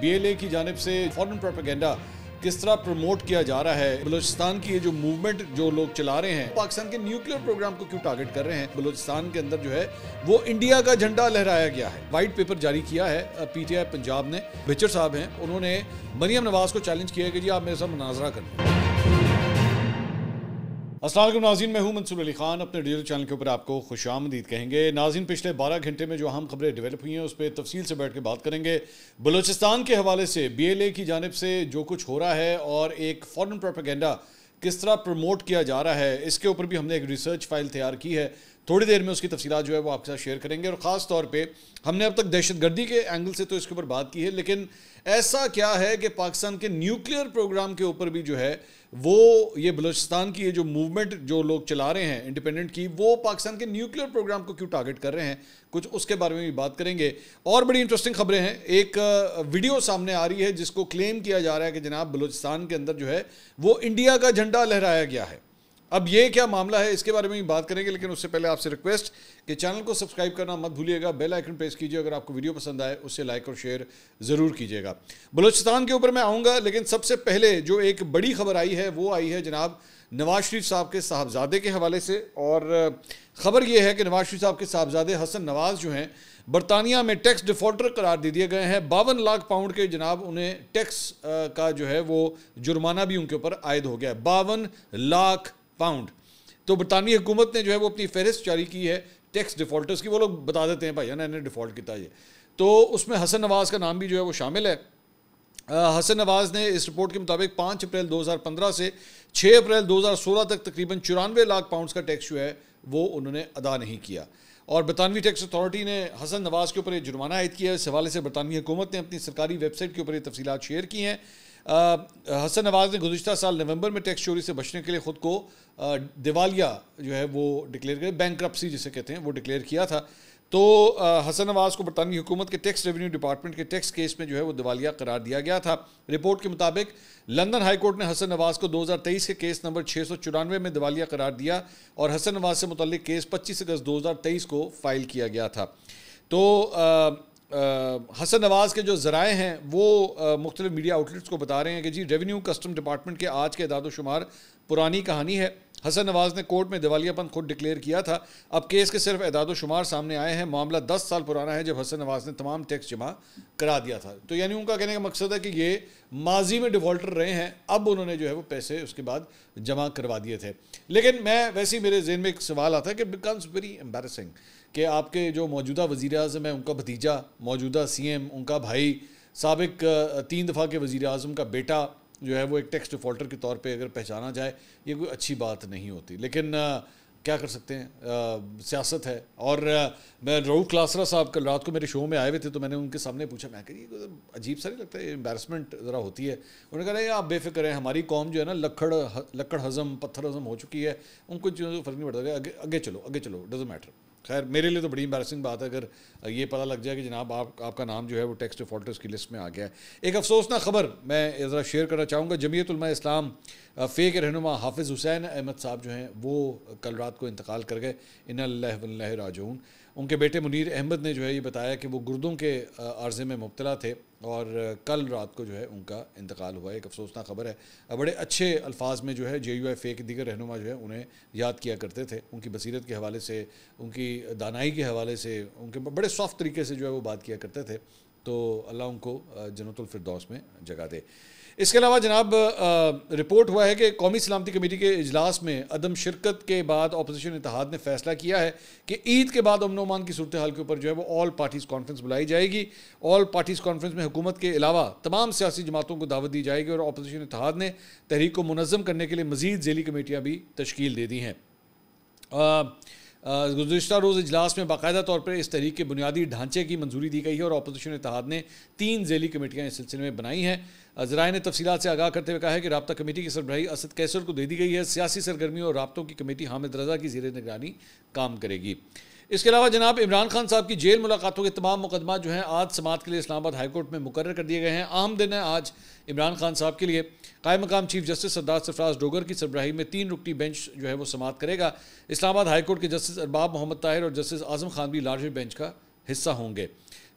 BLA کی جانب سے فورن پروپیگنڈا کس طرح پروموٹ کیا جا رہا ہے، بلوچستان کی یہ جو موومنٹ جو لوگ چلا رہے ہیں، پاکستان کے نیوکلیئر پروگرام کو کیوں ٹارگٹ کر رہے ہیں، بلوچستان کے اندر جو ہے وہ انڈیا کا جھنڈا لہرایا گیا ہے۔ وائٹ پیپر جاری کیا ہے PTI پنجاب نے، بچر صاحب ہیں، انہوں نے مریم نواز کو چیلنج کیا ہے کہ جی آپ میرے ساتھ مناظرہ کریں۔ السلام علیکم ناظرین، میں ہوں منصور علی خان، اپنے ڈیجیٹل چینل کے اوپر آپ کو خوش آمدید کہیں گے۔ ناظرین، پچھلے 12 گھنٹے میں جو اہم خبریں ڈیولپ ہوئی ہیں اس پہ تفصیل سے بیٹھ کے بات کریں گے۔ بلوچستان کے حوالے سے BLA کی جانب سے جو کچھ ہو رہا ہے اور ایک فورن پروپیگنڈا کس طرح پروموٹ کیا جا رہا ہے، اس کے اوپر بھی ہم نے ایک ریسرچ فائل تیار کی ہے، تھوڑی دیر میں اس کی تفصیلات جو ہے وہ آپ کے ساتھ شیئر کریں گے۔ اور خاص طور پہ ہم نے اب تک دہشت گردی کے اینگل سے تو اس کے اوپر بات کی ہے، لیکن ایسا کیا ہے کہ پاکستان کے نیوکلیئر پروگرام کے اوپر بھی جو ہے وہ یہ بلوچستان کی یہ جو موومنٹ جو لوگ چلا رہے ہیں انڈیپینڈنٹ کی، وہ پاکستان کے نیوکلیئر پروگرام کو کیوں ٹارگٹ کر رہے ہیں، کچھ اس کے بارے میں بھی بات کریں گے۔ اور بڑی انٹرسٹنگ خبریں ہیں، ایک ویڈیو سامنے آ رہی ہے جس کو کلیم کیا جا رہا ہے کہ جناب بلوچستان کے اندر جو ہے وہ انڈیا کا جھنڈا لہرایا گیا ہے۔ اب یہ کیا معاملہ ہے، اس کے بارے میں بھی بات کریں گے، لیکن اس سے پہلے آپ سے ریکویسٹ کہ چینل کو سبسکرائب کرنا مت بھولیے گا، بیل آئیکن پریس کیجیے، اگر آپ کو ویڈیو پسند آئے اسے لائک اور شیئر ضرور کیجیے گا۔ بلوچستان کے اوپر میں آؤں گا، لیکن سب سے پہلے جو ایک بڑی خبر آئی ہے وہ آئی ہے جناب نواز شریف صاحب کے صاحبزادے کے حوالے سے، اور خبر یہ ہے کہ نواز شریف صاحب کے صاحبزادے حسن نواز جو ہیں برطانیہ میں ٹیکس ڈیفالٹر قرار دے دیے گئے ہیں۔ 52 لاکھ پاؤنڈ کے جناب انہیں ٹیکس کا جو ہے وہ جرمانہ بھی ان کے اوپر عائد ہو گیا ہے، 52 لاکھ پاؤنڈ۔ تو برطانوی حکومت نے جو ہے وہ اپنی فہرست جاری کی ہے ٹیکس ڈیفالٹرز کی، وہ لوگ بتا دیتے ہیں بھائی انہوں نے ڈیفالٹ کیا یہ، تو اس میں حسن نواز کا نام بھی جو ہے وہ شامل ہے۔ حسن نواز نے اس رپورٹ کے مطابق 5 اپریل 2015 سے 6 اپریل 2016 تک تقریباً 94 لاکھ پاؤنڈز کا ٹیکس جو ہے وہ انہوں نے ادا نہیں کیا، اور برطانوی ٹیکس اتھارٹی نے حسن نواز کے اوپر یہ جرمانہ عائد کیا ہے۔ اس حوالے سے برطانوی حکومت نے اپنی سرکاری ویب سائٹ کے اوپر یہ تفصیلات شیئر کی ہیں۔ حسن نواز نے گزشتہ سال نومبر میں ٹیکس چوری سے بچنے کے لیے خود کو دیوالیہ جو ہے وہ ڈکلیئر کیا، بینکرپسی جسے کہتے ہیں، وہ ڈکلیئر کیا تھا۔ تو حسن نواز کو برطانوی حکومت کے ٹیکس ریونیو ڈپارٹمنٹ کے ٹیکس کیس میں جو ہے وہ دیوالیہ قرار دیا گیا تھا۔ رپورٹ کے مطابق لندن ہائی کورٹ نے حسن نواز کو 2023 کے کیس نمبر 694 میں دیوالیہ قرار دیا، اور حسن نواز سے متعلق کیس 25 اگست 2023 کو فائل کیا گیا تھا۔ تو حسن نواز کے جو ذرائع ہیں وہ مختلف میڈیا آؤٹلیٹس کو بتا رہے ہیں کہ جی ریونیو کسٹم ڈپارٹمنٹ کے آج کے اعداد و شمار پرانی کہانی ہے۔ حسن نواز نے کورٹ میں دیوالیہ پن خود ڈکلیئر کیا تھا، اب کیس کے صرف اعداد و شمار سامنے آئے ہیں۔ معاملہ 10 سال پرانا ہے جب حسن نواز نے تمام ٹیکس جمع کرا دیا تھا۔ تو یعنی ان کا کہنے کا مقصد ہے کہ یہ ماضی میں ڈیفالٹر رہے ہیں، اب انہوں نے جو ہے وہ پیسے اس کے بعد جمع کروا دیے تھے۔ لیکن میں ویسے ہی میرے ذہن میں ایک سوال آتا ہے کہ بیکمز ویری امبیرسنگ کہ آپ کے جو موجودہ وزیر اعظم ہیں، ان کا بھتیجا موجودہ CM، ان کا بھائی سابق 3 دفعہ کے وزیر اعظم کا بیٹا جو ہے وہ ایک ٹیکس ڈیفالٹر کے طور پہ اگر پہچانا جائے، یہ کوئی اچھی بات نہیں ہوتی، لیکن کیا کر سکتے ہیں، سیاست ہے۔ اور میں رؤوف کلاسرا صاحب کل رات کو میرے شو میں آئے ہوئے تھے، تو میں نے ان کے سامنے پوچھا، میں کہ یہ عجیب سا نہیں لگتا ہے، امبیرسمنٹ ذرا ہوتی ہے؟ انہوں نے کہا نہیں آپ بے فکر ہیں، ہماری قوم جو ہے نا لکڑ ہضم پتھر ہضم ہو چکی ہے، ان کو چیزوں سے فرق نہیں پڑتا، آگے چلو ڈزنٹ میٹر۔ خیر میرے لیے تو بڑی امبیرسنگ بات ہے اگر یہ پتہ لگ جائے کہ جناب آپ کا نام جو ہے وہ ٹیکس ڈیفالٹرز کی لسٹ میں آ گیا ہے۔ ایک افسوسناک خبر میں ذرا شیئر کرنا چاہوں گا، جمعیت علماء اسلام فے کے رہنما حافظ حسین احمد صاحب جو ہیں وہ کل رات کو انتقال کر گئے، انا للہ و انا الیہ راجعون۔ ان کے بیٹے منیر احمد نے جو ہے یہ بتایا کہ وہ گردوں کے عارضے میں مبتلا تھے، اور کل رات کو جو ہے ان کا انتقال ہوا ہے۔ ایک افسوسناک خبر ہے، بڑے اچھے الفاظ میں جو ہے JUI فے کے دیگر رہنما جو ہے انہیں یاد کیا کرتے تھے، ان کی بصیرت کے حوالے سے، ان کی دانائی کے حوالے سے، ان کے بڑے سافٹ طریقے سے جو ہے وہ بات کیا کرتے تھے، تو اللہ ان کو جنت الفردوس میں جگہ دے۔ اس کے علاوہ جناب رپورٹ ہوا ہے کہ قومی سلامتی کمیٹی کے اجلاس میں عدم شرکت کے بعد اپوزیشن اتحاد نے فیصلہ کیا ہے کہ عید کے بعد امن و امان کی صورتحال کے اوپر جو ہے وہ آل پارٹیز کانفرنس بلائی جائے گی۔ آل پارٹیز کانفرنس میں حکومت کے علاوہ تمام سیاسی جماعتوں کو دعوت دی جائے گی، اور اپوزیشن اتحاد نے تحریک کو منظم کرنے کے لیے مزید ذیلی کمیٹیاں بھی تشکیل دے دی ہیں۔ گزشتہ روز اجلاس میں باقاعدہ طور پر اس تحریک کے بنیادی ڈھانچے کی منظوری دی گئی ہے، اور اپوزیشن اتحاد نے 3 ذیلی کمیٹیاں اس سلسلے میں بنائی ہیں۔ ذرائع نے تفصیلات سے آگاہ کرتے ہوئے کہا ہے کہ رابطہ کمیٹی کی سربراہی اسد کیسر کو دے دی گئی ہے۔ سیاسی سرگرمیوں اور رابطوں کی کمیٹی حامد رضا کی زیر نگرانی کام کرے گی۔ اس کے علاوہ جناب عمران خان صاحب کی جیل ملاقاتوں کے تمام مقدمات جو ہیں آج سماعت کے لیے اسلام آباد ہائی کورٹ میں مقرر کر دیے گئے ہیں۔ اہم دن ہے آج عمران خان صاحب کے لیے۔ قائم مقام چیف جسٹس سردار سرفراز ڈوگر کی سربراہی میں 3 رکنی بینچ جو ہے وہ سماعت کرے گا۔ اسلام آباد ہائی کورٹ کے جسٹس ارباب محمد طاہر اور جسٹس اعظم خان بھی لارجر بینچ کا حصہ ہوں گے۔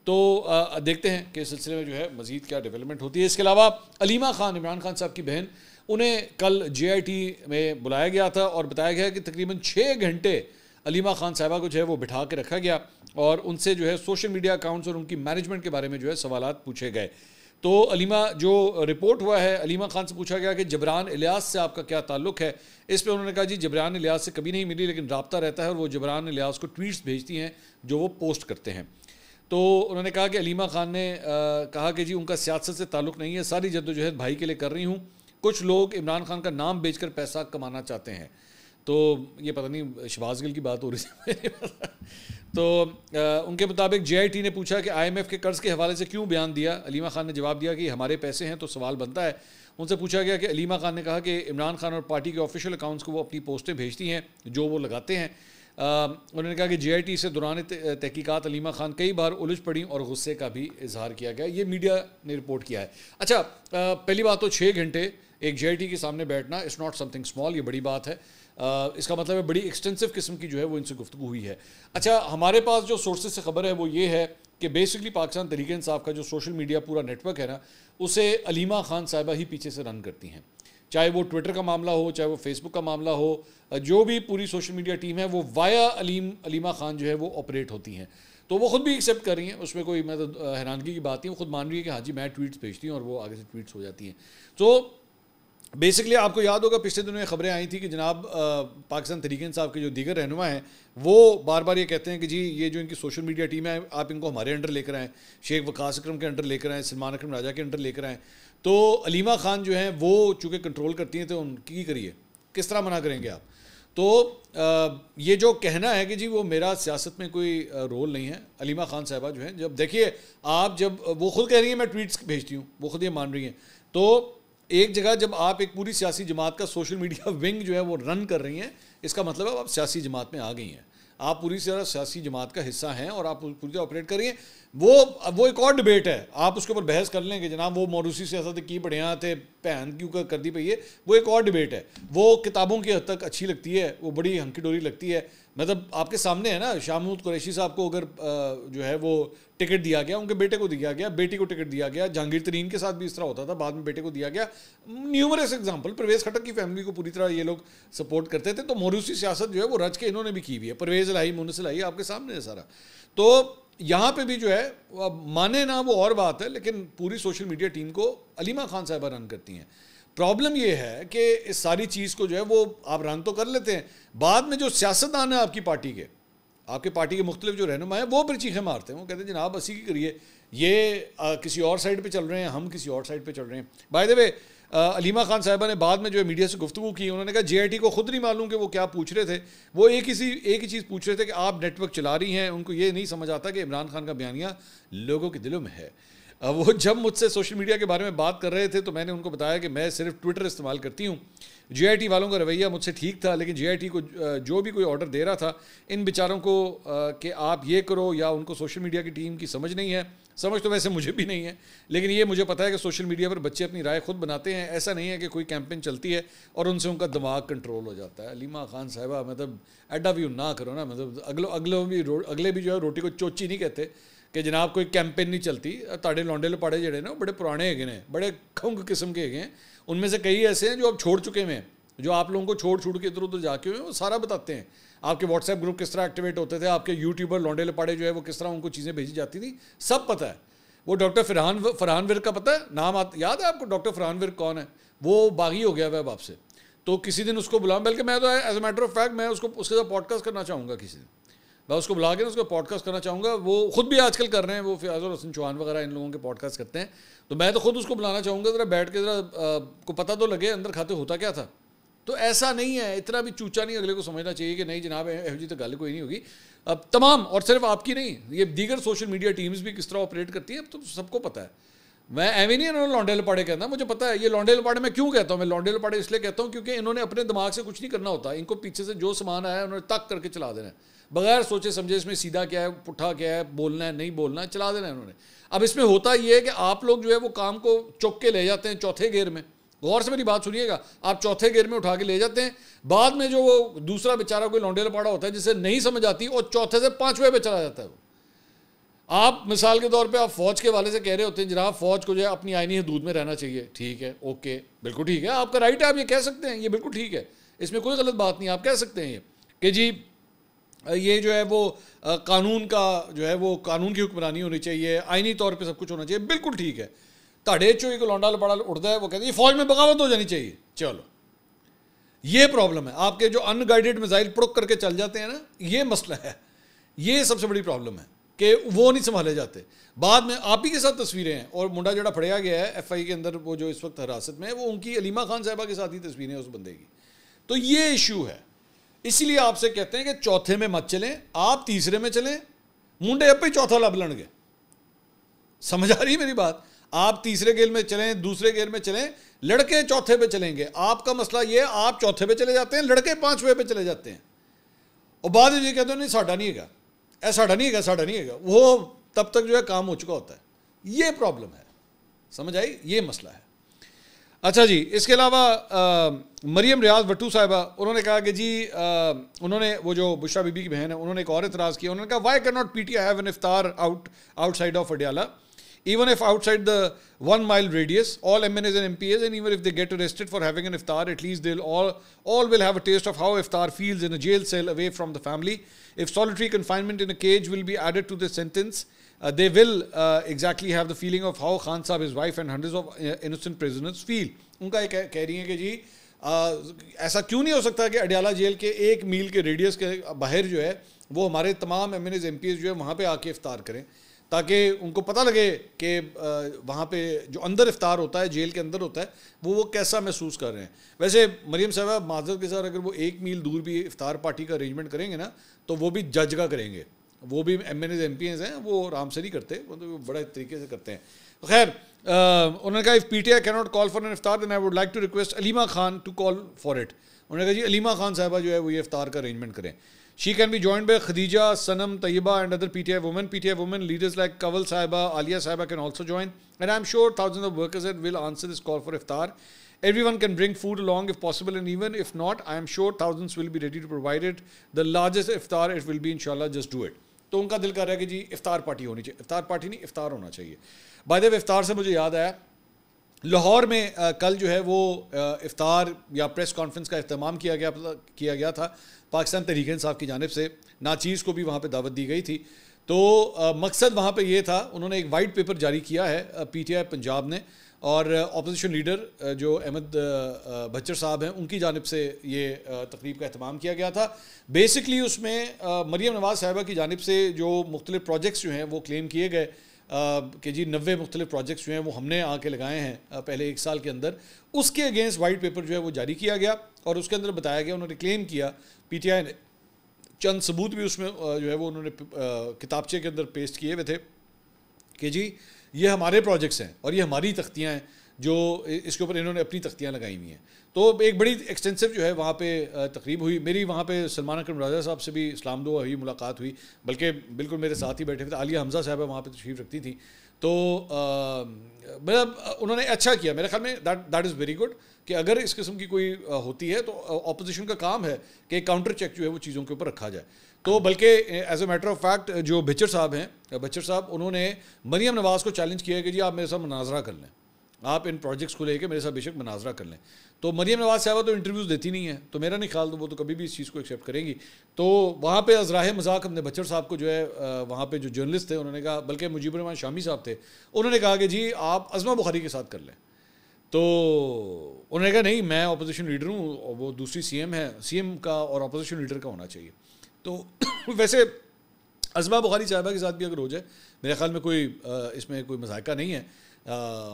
تو دیکھتے ہیں کہ اس سلسلے میں جو ہے مزید کیا ڈیولپمنٹ ہوتی ہے. اس کے علاوہ علیمہ خان، عمران خان صاحب کی بہن، انہیں کل JIT میں بلایا گیا تھا اور بتایا گیا کہ تقریباً 6 گھنٹے علیمہ خان صاحبہ کو جو ہے وہ بٹھا کے رکھا گیا اور ان سے جو ہے سوشل میڈیا اکاؤنٹس اور ان کی مینجمنٹ کے بارے میں جو ہے سوالات پوچھے گئے. تو علیمہ جو رپورٹ ہوا ہے، علیمہ خان سے پوچھا گیا کہ جبران الیاس سے آپ کا کیا تعلق ہے. اس پہ انہوں نے کہا جی جبران الیاس سے کبھی نہیں ملی، لیکن رابطہ رہتا ہے اور وہ جبران الیاس کو ٹویٹس بھیجتی ہیں جو وہ پوسٹ کرتے ہیں. تو انہوں نے کہا کہ علیمہ خان نے کہا کہ جی ان کا سیاست سے تعلق نہیں ہے، ساری جدوجہد بھائی کے لیے کر رہی ہوں. کچھ لوگ عمران خان کا نام بیچ کر پیسہ کمانا چاہتے ہیں. تو یہ پتہ نہیں شہباز گل کی بات ہو رہی تھی. تو ان کے مطابق JIT نے پوچھا کہ IMF کے قرض کے حوالے سے کیوں بیان دیا. علیمہ خان نے جواب دیا کہ یہ ہمارے پیسے ہیں تو سوال بنتا ہے. ان سے پوچھا گیا کہ علیمہ خان نے کہا کہ عمران خان اور پارٹی کے آفیشیل اکاؤنٹس کو وہ اپنی پوسٹیں بھیجتی ہیں جو وہ لگاتے ہیں. انہوں نے کہا کہ JIT سے دوران تحقیقات علیمہ خان کئی بار الجھ پڑی اور غصے کا بھی اظہار کیا گیا. یہ میڈیا نے رپورٹ کیا ہے. اچھا، پہلی بات تو 6 گھنٹے ایک JIT کے سامنے بیٹھنا it's not something small, یہ بڑی بات ہے. اس کا مطلب ہے بڑی ایکسٹینسو قسم کی جو ہے وہ ان سے گفتگو ہوئی ہے. اچھا، ہمارے پاس جو سورسز سے خبر ہے وہ یہ ہے کہ بیسکلی پاکستان تحریک انصاف کا جو سوشل میڈیا پورا نیٹ ورک ہے نا، اسے علیمہ خان صاحبہ ہی پیچھے سے رن کرتی ہیں. چاہے وہ ٹویٹر کا معاملہ ہو، چاہے وہ فیس بک کا معاملہ ہو، جو بھی پوری سوشل میڈیا ٹیم ہے وہ وایا علیمہ خان جو ہے وہ آپریٹ ہوتی ہیں. تو وہ خود بھی ایکسیپٹ کر رہی ہیں، اس میں کوئی مطلب حیرانگی کی بات نہیں. وہ خود مان رہی ہے کہ ہاں جی میں ٹویٹس بھیجتی ہوں اور وہ آگے سے ٹویٹس ہو جاتی ہیں. تو بیسکلی آپ کو یاد ہوگا پچھلے دنوں خبریں آئی تھیں کہ جناب پاکستان تحریک انصاف کے جو دیگر رہنما ہیں وہ بار بار یہ کہتے ہیں کہ جی یہ جو ان کی سوشل میڈیا ٹیم ہے آپ ان کو ہمارے انڈر لے کر آئیں، شیخ وقاص اکرم کے انڈر لے کر آئیں، سلمان اکرم راجہ کے انڈر لے کر آئیں. تو علیمہ خان جو ہیں وہ چونکہ کنٹرول کرتی ہیں تو ان کی کریے، کس طرح منع کریں گے آپ. تو یہ جو کہنا ہے کہ جی وہ میرا سیاست میں کوئی رول نہیں ہے، علیمہ خان صاحبہ جو ہیں جب دیکھیے آپ جب وہ خود کہہ رہی ہیں میں ٹویٹس بھیجتی ہوں، وہ خود یہ مان رہی ہیں. تو ایک جگہ جب آپ ایک پوری سیاسی جماعت کا سوشل میڈیا ونگ جو ہے وہ رن کر رہی ہیں، اس کا مطلب ہے آپ سیاسی جماعت میں آ گئی ہیں، آپ پوری طرح سیاسی جماعت کا حصہ ہیں اور آپ پوری طرح آپریٹ کر رہی ہیں. وہ ایک اور ڈبیٹ ہے، آپ اس کے اوپر بحث کر لیں کہ جناب وہ موروثی سیاست کی بڑھیاں تھے بہن کیوں کر دی پئی ہے، وہ ایک اور ڈبیٹ ہے. وہ کتابوں کی حد تک اچھی لگتی ہے، وہ بڑی ہنکی ڈوری لگتی ہے. مطلب آپ کے سامنے ہے نا، شاہ محمود قریشی صاحب کو اگر جو ہے وہ ٹکٹ دیا گیا، ان کے بیٹے کو دیا گیا، بیٹی کو ٹکٹ دیا گیا، جہانگیر ترین کے ساتھ بھی اس طرح ہوتا تھا، بعد میں بیٹے کو دیا گیا. نیومرس ایگزامپل، پرویز خٹک کی فیملی کو پوری طرح یہ لوگ سپورٹ کرتے تھے. تو موروثی سیاست جو ہے وہ رچ کے انہوں نے بھی کی ہوئی ہے، پرویز الہی، مونس الہی آپ کے سامنے ہے سارا. تو یہاں پہ بھی جو ہے مانے نہ وہ اور بات ہے، لیکن پوری سوشل میڈیا ٹیم کو علیمہ خان صاحبہ رن کرتی ہیں. پرابلم یہ ہے کہ اس ساری چیز کو جو ہے وہ آپ رن تو کر لیتے ہیں، بعد میں جو سیاستدان ہیں آپ کی پارٹی کے، آپ کے پارٹی کے مختلف جو رہنما ہیں وہ پھر چیخیں مارتے ہیں. وہ کہتے ہیں جناب اسی کی کریے، یہ کسی اور سائڈ پہ چل رہے ہیں، ہم کسی اور سائڈ پہ چل رہے ہیں. بائی دی وے علیمہ خان صاحبہ نے بعد میں جو ہے میڈیا سے گفتگو کی، انہوں نے کہا JIT کو خود نہیں معلوم کہ وہ کیا پوچھ رہے تھے. وہ ایک ہی چیز پوچھ رہے تھے کہ آپ نیٹ ورک چلا رہی ہیں. ان کو یہ نہیں سمجھ آتا کہ عمران خان کا بیانیہ لوگوں کے دلوں میں ہے. وہ جب مجھ سے سوشل میڈیا کے بارے میں بات کر رہے تھے تو میں نے ان کو بتایا کہ میں صرف ٹویٹر استعمال کرتی ہوں. JIT والوں کا رویہ مجھ سے ٹھیک تھا، لیکن JIT کو جو بھی کوئی آرڈر دے رہا تھا ان بیچاروں کو کہ آپ یہ کرو، یا ان کو سوشل میڈیا کی ٹیم کی سمجھ نہیں ہے. سمجھ تو ویسے مجھے بھی نہیں ہے، لیکن یہ مجھے پتہ ہے کہ سوشل میڈیا پر بچے اپنی رائے خود بناتے ہیں. ایسا نہیں ہے کہ کوئی کیمپین چلتی ہے اور ان سے ان کا دماغ کنٹرول ہو جاتا ہے. علیمہ خان صاحبہ مطلب ایڈا ویو نہ کرو نا، مطلب اگلے بھی جو ہے روٹی کو چوچی نہیں کہتے کہ جناب کوئی کیمپین نہیں چلتی. تاڑے لونڈے لپاڑے جڑے نا بڑے پرانے ہےگے ہیں، بڑے کھنگ قسم کے ہےگے ہیں. ان میں سے کئی ایسے ہیں جو اب چھوڑ چکے ہیں، جو آپ لوگوں کو چھوڑ کے ادھر ادھر جا کے ہوئے وہ سارا بتاتے ہیں. آپ کے واٹس ایپ گروپ کس طرح ایکٹیویٹ ہوتے تھے، آپ کے یوٹیوبر لونڈے لپاڑے جو ہے وہ کس طرح ان کو چیزیں بھیجی جاتی تھی، سب پتہ ہے. وہ ڈاکٹر فرحان ورک کا پتہ ہے نام یاد ہے آپ کو؟ ڈاکٹر فرحان ورک کون ہے؟ وہ باغی ہو گیا ہے آپ سے. تو کسی دن اس کو بلاؤں، بلکہ میں تو as a matter of fact میں اس کے ساتھ پوڈ کاسٹ کرنا چاہوں گا. کسی دن میں اس کو بلا کے اس کو پوڈ کاسٹ کرنا چاہوں گا. وہ خود بھی آج کل کر رہے ہیں، وہ فیاض الحسن چوہان وغیرہ ان لوگوں کے پوڈ کاسٹ کرتے ہیں. تو میں تو خود اس کو بلانا چاہوں گا، ذرا بیٹھ کے ذرا کو پتہ تو لگے اندر کھاتے ہوتا کیا تھا. تو ایسا نہیں ہے، اتنا بھی چوچا نہیں اگلے کو سمجھنا چاہیے کہ نہیں جناب ایہو جی تو گل کوئی نہیں ہوگی. اب تمام، اور صرف آپ کی نہیں، یہ دیگر سوشل میڈیا ٹیمز بھی کس طرح آپریٹ کرتی ہیں اب تو سب کو پتہ ہے. میں ایویں نہیں انہوں نے لونڈے لپاڑے کہنا، مجھے پتہ ہے. یہ لونڈے لپاڑے میں کیوں کہتا ہوں؟ میں لونڈے لپاڑے اس لیے کہتا ہوں کیونکہ انہوں نے اپنے دماغ سے کچھ نہیں کرنا ہوتا. ان کو پیچھے سے جو سامان آیا ہے انہوں نے تک کر کے چلا دینا ہے، بغیر سوچے سمجھے اس میں سیدھا کیا ہے پٹھا کیا ہے، بولنا ہے نہیں بولنا ہے، چلا دینا ہے انہوں نے. اب اس میں ہوتا یہ ہے کہ آپ لوگ جو ہے وہ کام کو چک کے لے جاتے ہیں چوتھے گیئر میں. غور سے میری بات سنیے گا، آپ چوتھے گیئر میں اٹھا کے لے جاتے ہیں، بعد میں جو وہ دوسرا بیچارہ کوئی لونڈے لپاڑا ہوتا ہے جسے نہیں سمجھ آتی اور چوتھے سے 5ویں پہ چلا جاتا ہے. وہ آپ مثال کے طور پہ آپ فوج کے حوالے سے کہہ رہے ہوتے ہیں جناب فوج کو جو ہے اپنی آئینی حدود میں رہنا چاہیے. ٹھیک ہے, اوکے, بالکل ٹھیک ہے, آپ کا رائٹ ہے, آپ یہ کہہ سکتے ہیں, یہ بالکل ٹھیک ہے, اس میں کوئی غلط بات نہیں. آپ کہہ سکتے ہیں یہ کہ جی یہ جو ہے وہ قانون کا جو ہے وہ قانون کی حکمرانی ہونی چاہیے, آئینی طور پہ سب کچھ ہونا چاہیے, بالکل ٹھیک ہے. تاڑے چوئی کو لونڈا لپاڑا اڑتا ہے, وہ کہتے ہیں یہ فوج میں بغاوت ہو جانی چاہیے. چلو یہ پرابلم ہے, آپ کے جو ان گائیڈڈ میزائل پڑک کر کے چل جاتے ہیں نا, یہ مسئلہ ہے, یہ سب سے بڑی پرابلم ہے کہ وہ نہیں سنبھالے جاتے. بعد میں آپ ہی کے ساتھ تصویریں ہیں, اور منڈا جڑا پھڑیا گیا ہے ایف آئی کے اندر, وہ جو اس وقت حراست میں ہے, وہ ان کی علیمہ خان صاحبہ کے ساتھ ہی تصویریں ہیں اس بندے کی. تو یہ ایشو ہے, اسی لیے آپ سے کہتے ہیں کہ چوتھے میں مت چلیں, آپ تیسرے میں چلیں, منڈے اب ہی چوتھا لب لڑ گے. سمجھ آ رہی ہے میری بات؟ آپ تیسرے گیئر میں چلیں, دوسرے گیئر میں چلیں, لڑکے چوتھے پہ چلیں گے. آپ کا مسئلہ یہ, آپ چوتھے پہ چلے جاتے ہیں, لڑکے پانچویں پہ چلے جاتے ہیں, اور بعد میں یہ کہتے ہیں نہیں ساڈا نہیں ہے گا, ساڈا نہیں ہے گا, ساڈا نہیں ہے گا. وہ تب تک جو ہے کام ہو چکا ہوتا ہے. یہ پرابلم ہے, سمجھ آئی, یہ مسئلہ ہے. اچھا جی, اس کے علاوہ مریم ریاض بٹو صاحبہ, انہوں نے کہا کہ جی انہوں نے وہ جو بشرا بی بی کی بہن ہے, انہوں نے ایک اور اعتراض کیا. انہوں نے کہا why can not P T I have an iftar outside of Adiala, even if outside the 1 mile radius, all MNAs and MPAs, and even if they get arrested for having an iftar, at least they'll all will have a taste of how iftar feels in a jail cell away from the family. If solitary confinement in a cage will be added to the sentence, they will exactly have the feeling of how Khan Sahib, his wife and hundreds of innocent prisoners feel. ان کا یہ کہہ رہی ہیں کہ جی ایسا کیوں نہیں ہو سکتا کہ اڈیالہ جیل کے 1 میل کے ریڈیس کے باہر جو ہے وہ ہمارے تمام MNAs MPAs جو ہے وہاں پہ آ کے افطار کریں, تاکہ ان کو پتہ لگے کہ وہاں پہ جو اندر افطار ہوتا ہے, جیل کے اندر ہوتا ہے, وہ کیسا محسوس کر رہے ہیں. ویسے مریم صاحبہ معذرت کے ساتھ اگر وہ 1 میل دور بھی افطار پارٹی کا ارینجمنٹ کریں گے نا, تو وہ بھی جج کا کریں گے, وہ بھی MNAs MPAs ہیں, وہ آرام سے نہیں کرتے, وہ بڑے طریقے سے کرتے ہیں. خیر, انہوں نے کہا if PTI cannot call for an iftar then I would like to request Alima Khan to call for it. انہوں نے کہا جی علیمہ خان صاحبہ جو ہے وہ یہ افطار کا ارینجمنٹ کریں. She can be joined by Khadija, Sanam, Tayyiba and other PTI women. PTI women leaders like Kaval Sahiba, Alia Sahiba can also join. And I'm sure thousands of workers will answer this call for iftar. Everyone can bring food along if possible, and even if not, I am sure thousands will be ready to provide it. The largest iftar it will be, inshallah, just do it. تو ان کا دل کر رہا ہے کہ جی افطار party ہونی چاہیے. افطار پارٹی نہیں, افطار ہونا چاہیے. بائی دا وے, افطار سے مجھے یاد آیا, لاہور میں کل جو ہے وہ افطار یا پریس کانفرنس کا اہتمام کیا گیا تھا پاکستان تحریک انصاف کی جانب سے. ناچیز کو بھی وہاں پہ دعوت دی گئی تھی. تو مقصد وہاں پہ یہ تھا, انہوں نے ایک وائٹ پیپر جاری کیا ہے PTI پنجاب نے, اور اپوزیشن لیڈر جو احمد بچر صاحب ہیں ان کی جانب سے یہ تقریب کا اہتمام کیا گیا تھا. بیسکلی اس میں مریم نواز صاحبہ کی جانب سے جو مختلف پروجیکٹس جو ہیں وہ کلیم کیے گئے کہ جی 90 مختلف پروجیکٹس جو ہیں وہ ہم نے آ کے لگائے ہیں پہلے 1 سال کے اندر. اس کے اگینسٹ وائٹ پیپر جو ہے وہ جاری کیا گیا, اور اس کے اندر بتایا گیا, انہوں نے کلیم کیا, PTI نے چند ثبوت بھی اس میں جو ہے وہ انہوں نے کتابچے کے اندر پیسٹ کیے ہوئے تھے کہ جی یہ ہمارے پروجیکٹس ہیں اور یہ ہماری تختیاں ہیں, جو اس کے اوپر انہوں نے اپنی تختیاں لگائی ہوئی ہیں. تو ایک بڑی ایکسٹینسو جو ہے وہاں پہ تقریب ہوئی. میری وہاں پہ سلمان اکرم راجہ صاحب سے بھی اسلام دعا ہوئی, ملاقات ہوئی, بلکہ بالکل میرے ساتھ ہی بیٹھے ہوئے تھے. عالیہ حمزہ صاحبہ وہاں پہ تشریف رکھتی تھیں. تو انہوں نے اچھا کیا میرے خیال میں, دیٹ از ویری گڈ کہ اگر اس قسم کی کوئی ہوتی ہے تو اپوزیشن کا کام ہے کہ کاؤنٹر چیک جو ہے وہ چیزوں کے اوپر رکھا جائے. تو بلکہ as a matter of fact جو بچر صاحب ہیں, بچر صاحب انہوں نے مریم نواز کو چیلنج کیا ہے کہ جی آپ میرے ساتھ مناظرہ کر لیں, آپ ان پروجیکٹس کو لے کے میرے ساتھ بے شک مناظرہ کر لیں. تو مریم نواز صاحبہ تو انٹرویوز دیتی نہیں ہے, تو میرا نہیں خیال تو وہ تو کبھی بھی اس چیز کو ایکسیپٹ کریں گی. تو وہاں پہ ازراہ مذاق اپنے بچر صاحب کو جو ہے وہاں پہ جو جرنلسٹ تھے انہوں نے کہا, بلکہ مجیب الرحمان شامی صاحب تھے, انہوں نے کہا کہ جی آپ عظمہ بخاری کے ساتھ کر لیں. تو انہوں نے کہا نہیں میں اپوزیشن لیڈر ہوں, وہ دوسری CM ہے, CM کا اور اپوزیشن لیڈر کا ہونا چاہیے. تو ویسے عظمہ بخاری صاحبہ کے ساتھ بھی اگر ہو جائے میرے خیال میں کوئی اس میں کوئی مذائقہ نہیں ہے.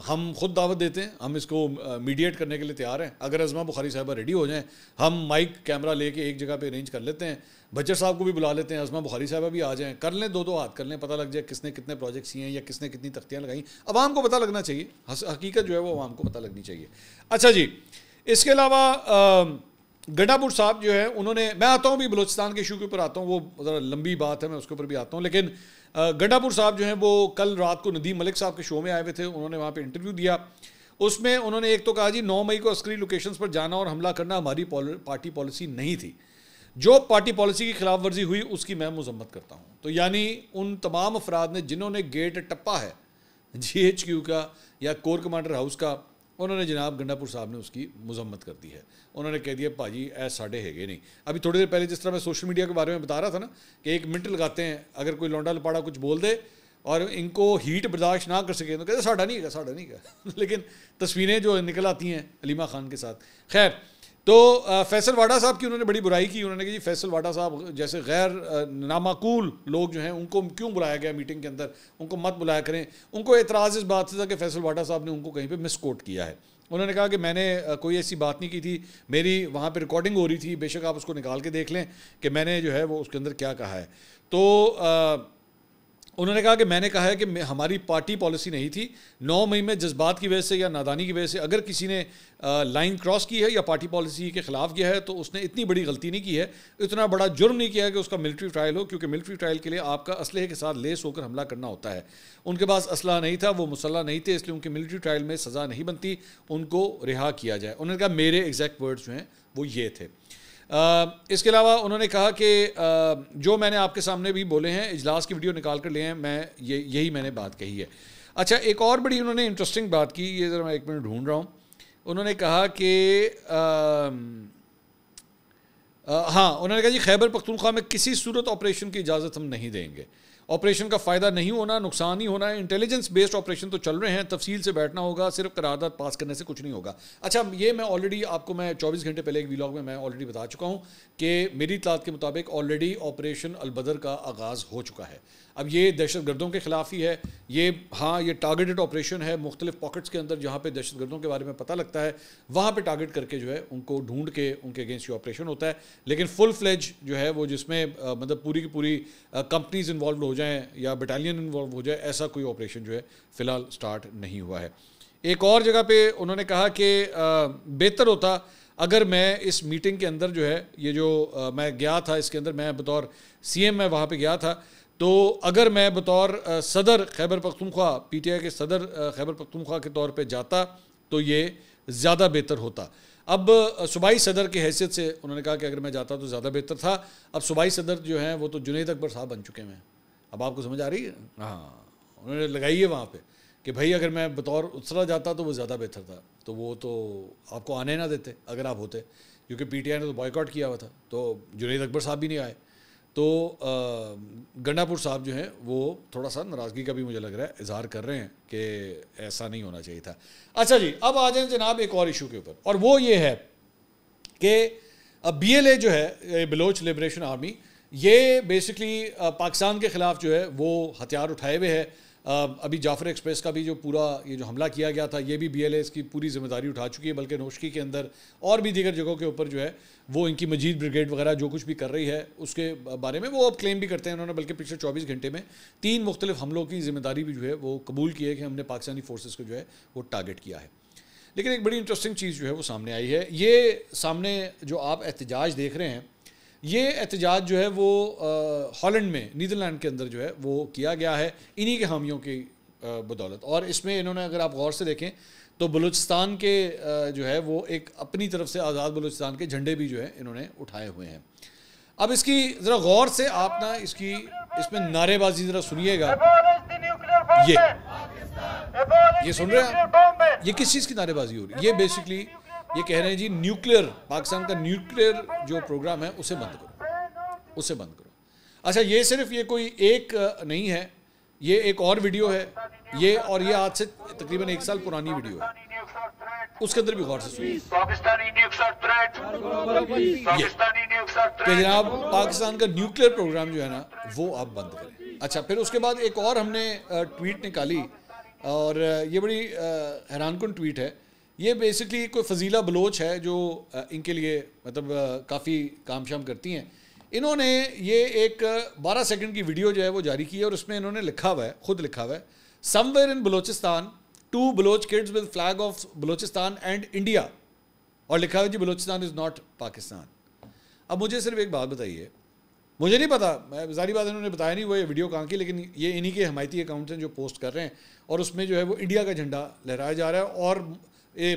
ہم خود دعوت دیتے ہیں, ہم اس کو میڈیٹ کرنے کے لیے تیار ہیں. اگر عظمہ بخاری صاحبہ ریڈی ہو جائیں, ہم مائک کیمرہ لے کے ایک جگہ پہ ارینج کر لیتے ہیں, بچر صاحب کو بھی بلا لیتے ہیں, عظمہ بخاری صاحبہ بھی آ جائیں, کر لیں, 2 ہاتھ کر لیں, پتہ لگ جائے کس نے کتنے پروجیکٹس کیے ہیں یا کس نے کتنی تختیاں لگائیں. عوام کو پتہ لگنا چاہیے, حقیقت جو ہے وہ عوام کو پتہ لگنی چاہیے. اچھا جی, اس کے علاوہ گڈھا پور صاحب جو ہے انہوں نے, میں آتا ہوں بھی بلوچستان کے ایشو کے اوپر آتا ہوں, وہ ذرا لمبی بات ہے, میں اس کے اوپر بھی آتا ہوں. لیکن گڈھا پور صاحب جو ہیں وہ کل رات کو ندیم ملک صاحب کے شو میں آئے ہوئے تھے, انہوں نے وہاں پہ انٹرویو دیا. اس میں انہوں نے ایک تو کہا جی 9 مئی کو عسکری لوکیشنز پر جانا اور حملہ کرنا ہماری پارٹی پالیسی نہیں تھی. جو پارٹی پالیسی کی خلاف ورزی ہوئی اس کی میں مذمت کرتا ہوں. تو یعنی ان تمام افراد نے جنہوں نے گیٹ ٹپا ہے GHQ کا یا کور کمانڈر ہاؤس کا, انہوں نے جناب گنڈا پور صاحب نے اس کی مذمت کر دی ہے. انہوں نے کہہ دیا بھاجی اے ساڑھے ہے گے نہیں. ابھی تھوڑی دیر پہلے جس طرح میں سوشل میڈیا کے بارے میں بتا رہا تھا نا کہ 1 منٹ لگاتے ہیں, اگر کوئی لونڈا لپاڑا کچھ بول دے اور ان کو ہیٹ برداشت نہ کر سکے تو کہتے ساڑھا نہیں گا لیکن تصویریں جو نکل آتی ہیں علیمہ خان کے ساتھ. خیر, تو فیصل واڈا صاحب کی انہوں نے بڑی برائی کی. انہوں نے کہا جی فیصل واڈا صاحب جیسے غیر نامعقول لوگ جو ہیں ان کو کیوں بلایا گیا میٹنگ کے اندر, ان کو مت بلایا کریں. ان کو اعتراض اس بات سے تھا کہ فیصل واڈا صاحب نے ان کو کہیں پہ مس کوٹ کیا ہے. انہوں نے کہا کہ میں نے کوئی ایسی بات نہیں کی تھی, میری وہاں پہ ریکارڈنگ ہو رہی تھی, بے شک آپ اس کو نکال کے دیکھ لیں کہ میں نے جو ہے وہ اس کے اندر کیا کہا ہے. تو انہوں نے کہا کہ میں نے کہا ہے کہ ہماری پارٹی پالیسی نہیں تھی. 9 مئی میں جذبات کی وجہ سے یا نادانی کی وجہ سے اگر کسی نے لائن کراس کی ہے یا پارٹی پالیسی کے خلاف کیا ہے تو اس نے اتنی بڑی غلطی نہیں کی ہے, اتنا بڑا جرم نہیں کیا ہے کہ اس کا ملٹری ٹرائل ہو, کیونکہ ملٹری ٹرائل کے لیے آپ کا اسلحے کے ساتھ لیس ہو کر حملہ کرنا ہوتا ہے. ان کے پاس اسلحہ نہیں تھا, وہ مسلح نہیں تھے, اس لیے ان کے ملٹری ٹرائل میں سزا نہیں بنتی, ان کو رہا کیا جائے. انہوں نے کہا میرے ایگزیکٹ ورڈز جو ہیں وہ یہ تھے. اس کے علاوہ انہوں نے کہا کہ جو میں نے آپ کے سامنے بھی بولے ہیں اجلاس کی ویڈیو نکال کر لے ہیں, میں یہی میں نے بات کہی ہے. اچھا, ایک اور بڑی انہوں نے انٹرسٹنگ بات کی, یہ ذرا میں 1 منٹ ڈھونڈ رہا ہوں. انہوں نے کہا کہ انہوں نے کہا جی خیبر پختونخوا میں کسی صورت آپریشن کی اجازت ہم نہیں دیں گے. آپریشن کا فائدہ نہیں ہونا, نقصان ہی ہونا ہے. انٹیلیجنس بیسڈ آپریشن تو چل رہے ہیں, تفصیل سے بیٹھنا ہوگا, صرف قرارداد پاس کرنے سے کچھ نہیں ہوگا. اچھا, یہ میں آلریڈی آپ کو 24 گھنٹے پہلے ایک ویلاگ میں آلریڈی بتا چکا ہوں کہ میری اطلاعات کے مطابق آلریڈی آپریشن البدر کا آغاز ہو چکا ہے. اب یہ دہشت گردوں کے خلاف ہی ہے, یہ ٹارگیٹڈ آپریشن ہے. مختلف پاکٹس کے اندر جہاں پہ دہشت گردوں کے بارے میں پتہ لگتا ہے وہاں پہ ٹارگیٹ کر کے جو ہے ان کو ڈھونڈ کے ان کے اگینسٹ یہ آپریشن ہوتا ہے. لیکن فل فلیج جو ہے وہ جس میں مطلب پوری کی پوری کمپنیز انوالوڈ ہو جائیں یا بٹالین انوالو ہو جائے, ایسا کوئی آپریشن جو ہے فی الحال سٹارٹ نہیں ہوا ہے. ایک اور جگہ پہ انہوں نے کہا کہ بہتر ہوتا اگر میں اس میٹنگ کے اندر جو ہے یہ جو میں گیا تھا اس کے اندر میں بطور CM میں وہاں پہ گیا تھا, تو اگر میں بطور صدر خیبر پختونخوا PTI کے صدر خیبر پختونخوا کے طور پہ جاتا تو یہ زیادہ بہتر ہوتا. اب صوبائی صدر کی حیثیت سے انہوں نے کہا کہ اگر میں جاتا تو زیادہ بہتر تھا. اب صوبائی صدر جو ہیں وہ تو جنید اکبر صاحب بن چکے ہیں. اب آپ کو سمجھ آ رہی ہے؟ انہوں نے لگائی ہے وہاں پہ کہ بھائی اگر میں بطور اسرا جاتا تو وہ زیادہ بہتر تھا. تو وہ تو آپ کو آنے نہ دیتے اگر آپ ہوتے, کیونکہ PTI نے تو بائیکاٹ کیا ہوا تھا, تو جنید اکبر صاحب بھی نہیں آئے. تو گنڈا پور صاحب جو ہیں وہ تھوڑا سا ناراضگی کا بھی مجھے لگ رہا ہے اظہار کر رہے ہیں کہ ایسا نہیں ہونا چاہیے تھا. اچھا جی, اب آ جائیں جناب ایک اور ایشو کے اوپر, اور وہ یہ ہے کہ BLA جو ہے بلوچ لبریشن آرمی, یہ بیسکلی پاکستان کے خلاف جو ہے وہ ہتھیار اٹھائے ہوئے ہے. ابھی جعفر ایکسپریس کا بھی جو پورا یہ جو حملہ کیا گیا تھا یہ بھی BLA اس کی پوری ذمہ داری اٹھا چکی ہے, بلکہ نوشکی کے اندر اور بھی دیگر جگہوں کے اوپر جو ہے وہ ان کی مجید بریگیڈ وغیرہ جو کچھ بھی کر رہی ہے اس کے بارے میں وہ اب کلیم بھی کرتے ہیں انہوں نے, بلکہ پچھلے 24 گھنٹے میں 3 مختلف حملوں کی ذمہ داری بھی جو ہے وہ قبول کی ہے کہ ہم نے پاکستانی فورسز کو جو ہے وہ ٹارگٹ کیا ہے. لیکن ایک بڑی انٹرسٹنگ چیز جو ہے وہ سامنے آئی ہے. یہ سامنے جو آپ احتجاج دیکھ رہے ہیں, یہ احتجاج جو ہے وہ ہالینڈ میں نیدرلینڈ کے اندر جو ہے وہ کیا گیا ہے انہی کے حامیوں کی بدولت. اور اس میں انہوں نے اگر آپ غور سے دیکھیں تو بلوچستان کے جو ہے وہ ایک اپنی طرف سے آزاد بلوچستان کے جھنڈے بھی جو ہے انہوں نے اٹھائے ہوئے ہیں. اب اس کی ذرا غور سے آپ نا اس میں نعرے بازی ذرا سنیے گا. یہ سن رہے ہیں یہ کس چیز کی نعرے بازی ہو رہی ہے؟ یہ بیسکلی یہ کہہ رہے ہیں جی نیوکلیئر, پاکستان کا نیوکلیئر جو پروگرام ہے اسے بند کرو. اچھا, یہ صرف یہ کوئی ایک نہیں ہے, یہ ایک اور ویڈیو ہے یہ, اور یہ آج سے تقریباً 1 سال پرانی ویڈیو ہے, اس کے اندر بھی غور سے سنیے کہ جناب پاکستان کا نیوکلیئر پروگرام جو ہے نا وہ آپ بند کریں. اچھا, پھر اس کے بعد ایک اور ہم نے ٹویٹ نکالی, اور یہ بڑی حیران کن ٹویٹ ہے. یہ بیسکلی کوئی فضیلہ بلوچ ہے جو ان کے لیے مطلب کافی کام شام کرتی ہیں. انہوں نے یہ ایک 12 سیکنڈ کی ویڈیو جو ہے وہ جاری کی ہے, اور اس میں انہوں نے خود لکھا ہوا ہے somewhere in Balochistan 2 Baloch kids with flag of Balochistan and India, اور لکھا ہوا ہے جی بلوچستان از ناٹ پاکستان. اب مجھے صرف ایک بات بتائیے, مجھے نہیں پتا, ظاہری بات انہوں نے بتایا نہیں وہ یہ ویڈیو کہاں کی, لیکن یہ انہی کے حمایتی اکاؤنٹس ہیں جو پوسٹ کر رہے ہیں, اور اس میں جو ہے وہ انڈیا کا جھنڈا لہرایا جا رہا ہے اور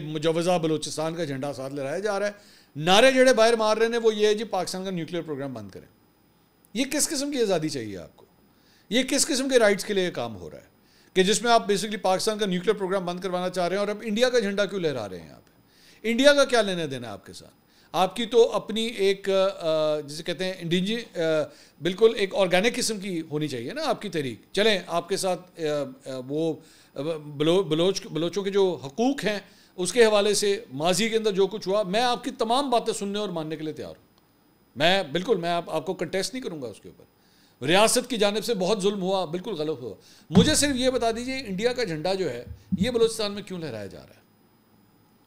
مجوزہ بلوچستان کا جھنڈا ساتھ لہرایا جا رہا ہے. نعرے جڑے باہر مار رہے ہیں وہ یہ ہے جی پاکستان کا نیوکلیئر پروگرام بند کریں. یہ کس قسم کی آزادی چاہیے آپ کو؟ یہ کس قسم کے رائٹس کے لیے کام ہو رہا ہے کہ جس میں آپ بیسکلی پاکستان کا نیوکلیئر پروگرام بند کروانا چاہ رہے ہیں اور اب انڈیا کا جھنڈا کیوں لہرا رہے ہیں یہاں پہ؟ انڈیا کا کیا لینا دینا آپ کے ساتھ؟ آپ کی تو اپنی ایک جسے کہتے ہیں بالکل ایک آرگینک قسم کی ہونی چاہیے نا آپ کی تحریک. چلیں آپ کے ساتھ وہ بلوچوں کے جو حقوق ہیں اس کے حوالے سے ماضی کے اندر جو کچھ ہوا میں آپ کی تمام باتیں سننے اور ماننے کے لیے تیار ہوں. میں آپ کو کنٹیسٹ نہیں کروں گا اس کے اوپر. ریاست کی جانب سے بہت ظلم ہوا, بالکل غلط ہوا. مجھے صرف یہ بتا دیجئے انڈیا کا جھنڈا جو ہے یہ بلوچستان میں کیوں لہرایا جا رہا ہے؟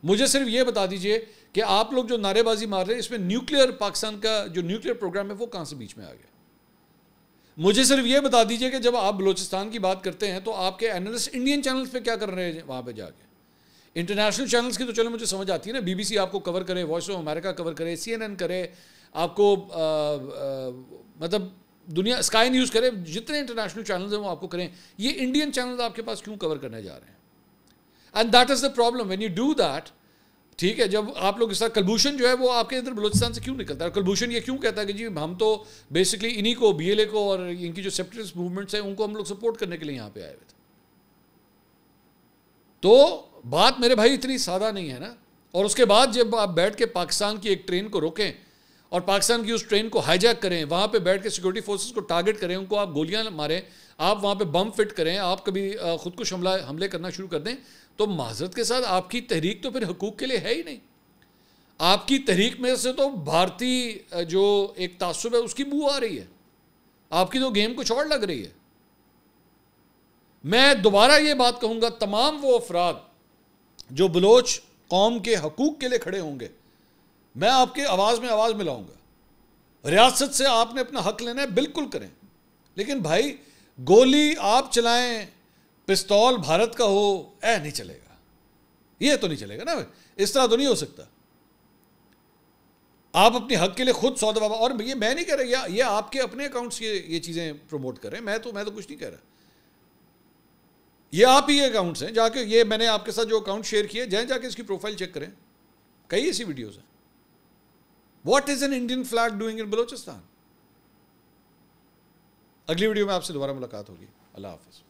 مجھے صرف یہ بتا دیجئے کہ آپ لوگ جو نعرے بازی مار رہے ہیں اس میں نیوکلیئر پاکستان کا جو نیوکلیئر پروگرام ہے وہ کہاں سے بیچ میں آ گیا؟ مجھے صرف یہ بتا دیجئے کہ جب آپ بلوچستان کی بات کرتے ہیں تو آپ کے اینالسٹ انڈین چینلز پہ کیا کر رہے ہیں وہاں پہ جا کے؟ انٹرنیشنل چینلز کی تو چلو مجھے سمجھ آتی ہے نا, بی بی سی آپ کو کور کرے, وائس آف امریکہ کور کرے, CNN کرے, آپ کو مطلب دنیا اسکائی نیوز کرے, جتنے انٹرنیشنل چینلز ہیں وہ آپ کو کریں. یہ انڈین چینلز آپ کے پاس کیوں کور کرنے جا رہے ہیں؟ And that is the problem when you do that. ٹھیک ہے, جب آپ لوگ اس طرح کلبھوشن جو ہے وہ آپ کے ادھر بلوچستان سے کیوں نکلتا ہے؟ کلبھوشن یہ کیوں کہتا ہے کہ جی ہم تو بیسکلی انہی کو BLA کو اور ان کی جو سیپریٹسٹ موومنٹس ہیں ان کو ہم لوگ سپورٹ کرنے کے لیے یہاں پہ آئے ہوئے تھے. تو بات میرے بھائی اتنی سادہ نہیں ہے نا. اور اس کے بعد جب آپ بیٹھ کے پاکستان کی ایک ٹرین کو روکیں اور پاکستان کی اس ٹرین کو ہائی جیک کریں, وہاں پہ بیٹھ کے سیکورٹی فورسز کو ٹارگٹ کریں, ان کو آپ گولیاں ماریں, آپ وہاں پہ بم فٹ کریں, آپ کبھی خودکش حملے کرنا شروع کر دیں, تو معذرت کے ساتھ آپ کی تحریک تو پھر حقوق کے لیے ہے ہی نہیں. آپ کی تحریک میں سے تو بھارتی جو ایک تعصب ہے اس کی بو آ رہی ہے. آپ کی تو گیم کچھ اور لگ رہی ہے. میں دوبارہ یہ بات کہوں گا, تمام وہ افراد جو بلوچ قوم کے حقوق کے لیے کھڑے ہوں گے, میں آپ کے آواز میں آواز ملاؤں گا. ریاست سے آپ نے اپنا حق لینا ہے, بالکل کریں, لیکن بھائی گولی آپ چلائیں, پستول بھارت کا ہو, نہیں چلے گا. یہ تو نہیں چلے گا نا, اس طرح تو نہیں ہو سکتا. آپ اپنے حق کے لیے خود سودا بابا, اور یہ میں نہیں کہہ رہا, یہ آپ کے اپنے اکاؤنٹ سے یہ چیزیں پروموٹ کر رہے ہیں, میں تو کچھ نہیں کہہ رہا. یہ آپ ہی اکاؤنٹس ہیں, جا کے یہ میں نے آپ کے ساتھ جو اکاؤنٹ شیئر کیے جائیں, جا کے اس کی پروفائل چیک کریں, کئی ایسی ویڈیوز ہیں. What is an Indian flag doing in Balochistan? اگلی ویڈیو میں آپ سے دوبارہ ملاقات ہوگی. اللہ حافظ.